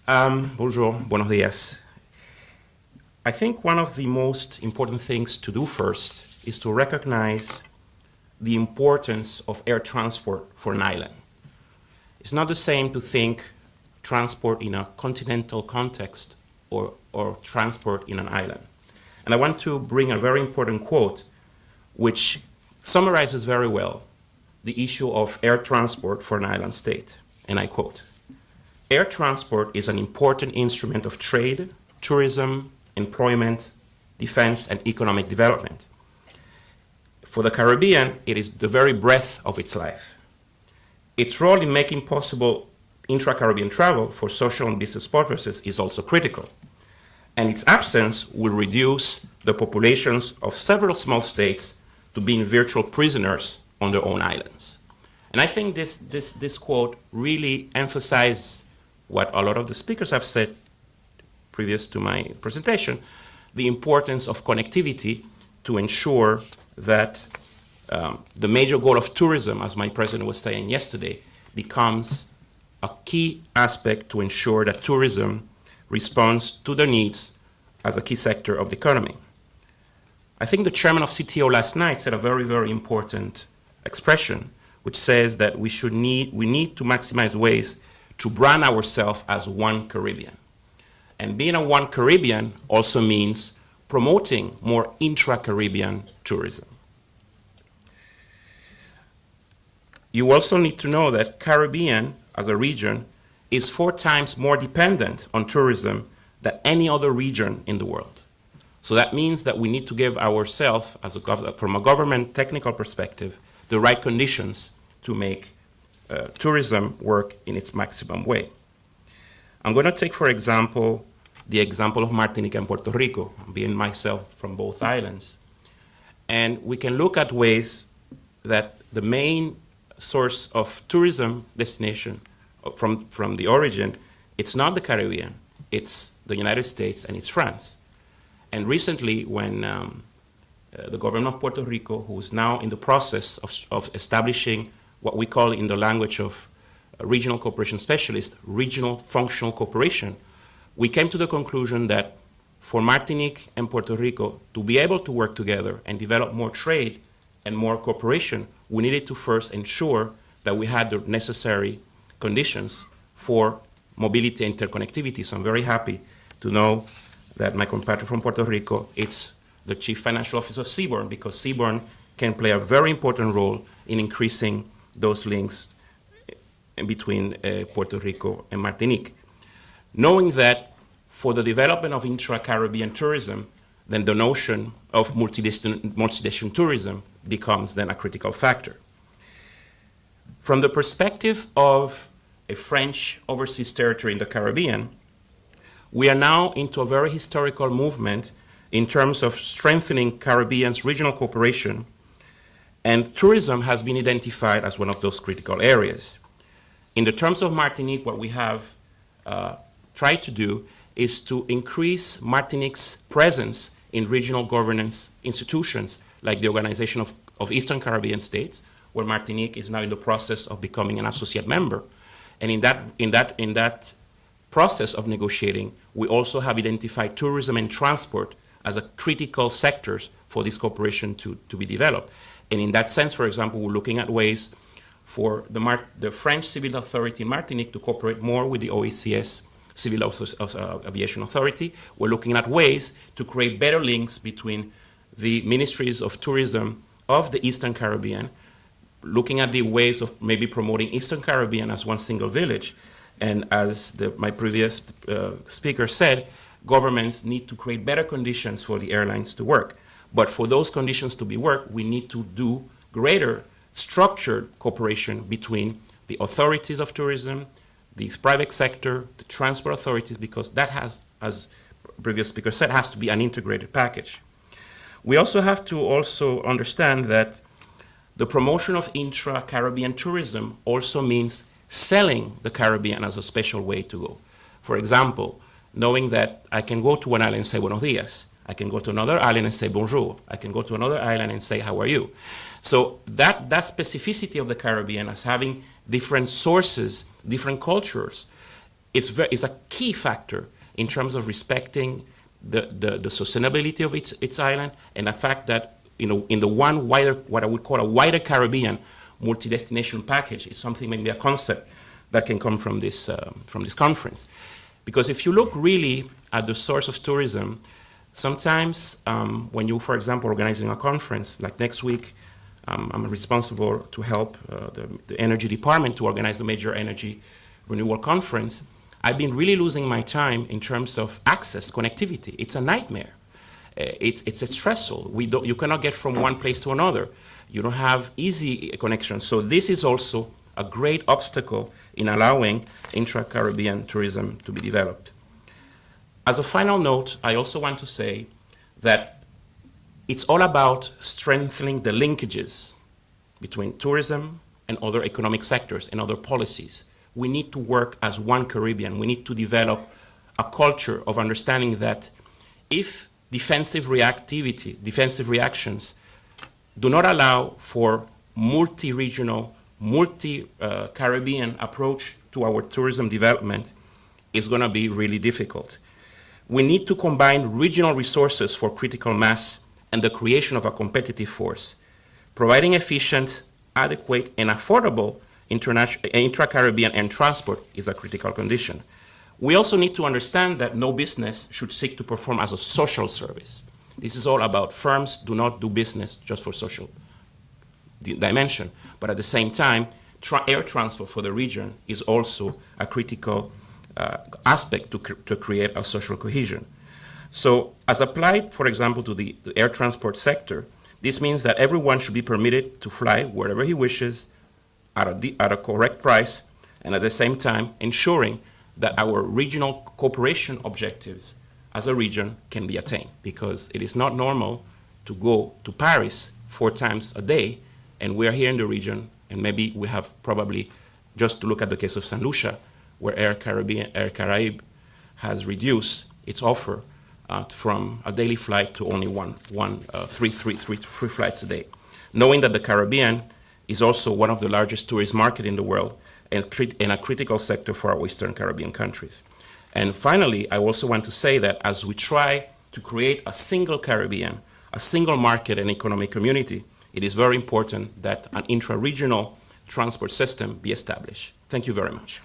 Bonjour, buenos días. I think one of the most important things to do first is to recognize the importance of air transport for an island. It's not the same to think transport in a continental context or transport in an island. And I want to bring a very important quote which summarizes very well the issue of air transport for an island state. And I quote, "Air transport is an important instrument of trade, tourism, employment, defense, and economic development. For the Caribbean, it is the very breath of its life. Its role in making possible intra-Caribbean travel for social and business purposes is also critical, and its absence will reduce the populations of several small states to being virtual prisoners on their own islands." And I think this quote really emphasizes what a lot of the speakers have said previous to my presentation, the importance of connectivity to ensure that the major goal of tourism, as my president was saying yesterday, becomes a key aspect to ensure that tourism responds to their needs as a key sector of the economy. I think the chairman of CTO last night said a very, very important expression, which says that we need to maximize ways to brand ourselves as one Caribbean. And being a one Caribbean also means promoting more intra-Caribbean tourism. You also need to know that Caribbean as a region is 4 times more dependent on tourism than any other region in the world. So that means that we need to give ourselves, from a government technical perspective, the right conditions to make tourism work in its maximum way. I'm going to take, for example, the example of Martinique and Puerto Rico, being myself from both islands. And we can look at ways that the main source of tourism destination from the origin, it's not the Caribbean, it's the United States and it's France. And recently, when the government of Puerto Rico, who is now in the process of establishing what we call in the language of regional cooperation specialists, regional functional cooperation, we came to the conclusion that for Martinique and Puerto Rico to be able to work together and develop more trade and more cooperation, we needed to first ensure that we had the necessary conditions for mobility and interconnectivity. So I'm very happy to know that my compatriot from Puerto Rico, it's the Chief Financial Officer of Seabourn, because Seabourn can play a very important role in increasing those links in between Puerto Rico and Martinique. Knowing that for the development of intra-Caribbean tourism, then the notion of multi-destination tourism becomes then a critical factor. From the perspective of a French overseas territory in the Caribbean, we are now into a very historical movement in terms of strengthening Caribbean's regional cooperation, and tourism has been identified as one of those critical areas. In the terms of Martinique, what we have tried to do is to increase Martinique's presence in regional governance institutions like the Organization of Eastern Caribbean States, where Martinique is now in the process of becoming an associate member. And in that process of negotiating, we also have identified tourism and transport as a critical sectors for this cooperation to be developed. And in that sense, for example, we're looking at ways for the French Civil Authority in Martinique to cooperate more with the OECS Civil Aviation Authority. We're looking at ways to create better links between the ministries of tourism of the Eastern Caribbean, looking at the ways of maybe promoting Eastern Caribbean as one single village. And as my previous speaker said, governments need to create better conditions for the airlines to work. But for those conditions to be worked, we need to do greater structured cooperation between the authorities of tourism, the private sector, the transport authorities, because that has, as previous speaker said, has to be an integrated package. We also have to also understand that the promotion of intra-Caribbean tourism also means selling the Caribbean as a special way to go. For example, knowing that I can go to one island and say buenos dias, I can go to another island and say bonjour, I can go to another island and say how are you. So that specificity of the Caribbean as having different sources, different cultures, is a key factor in terms of respecting the sustainability of its island, and the fact that, you know, in the one wider, what I would call a wider Caribbean multi-destination package is something, maybe a concept that can come from this conference. Because if you look really at the source of tourism, sometimes when you, for example, organizing a conference, like next week, I'm responsible to help the energy department to organize the major energy renewal conference. I've been really losing my time in terms of access, connectivity. It's a nightmare. It's stressful. You cannot get from one place to another. You don't have easy connections. So this is also a great obstacle in allowing intra-Caribbean tourism to be developed. As a final note, I also want to say that it's all about strengthening the linkages between tourism and other economic sectors and other policies. We need to work as one Caribbean. We need to develop a culture of understanding that if defensive reactions do not allow for multi-regional, multi-Caribbean approach to our tourism development, it's going to be really difficult. We need to combine regional resources for critical mass and the creation of a competitive force. Providing efficient, adequate, and affordable intra-Caribbean and transport is a critical condition. We also need to understand that no business should seek to perform as a social service. This is all about firms do not do business just for social dimension, but at the same time, air transfer for the region is also a critical aspect to create a social cohesion. So as applied, for example, to the air transport sector, this means that everyone should be permitted to fly wherever he wishes at a correct price, and at the same time ensuring that our regional cooperation objectives as a region can be attained, because it is not normal to go to Paris 4 times a day, and we are here in the region, and maybe we have probably, just to look at the case of St. Lucia, where Air Caraïbes has reduced its offer from a daily flight to only three flights a day. Knowing that the Caribbean is also one of the largest tourist markets in the world and a critical sector for our Western Caribbean countries. And finally, I also want to say that as we try to create a single Caribbean, a single market and economic community, it is very important that an intra-regional transport system be established. Thank you very much.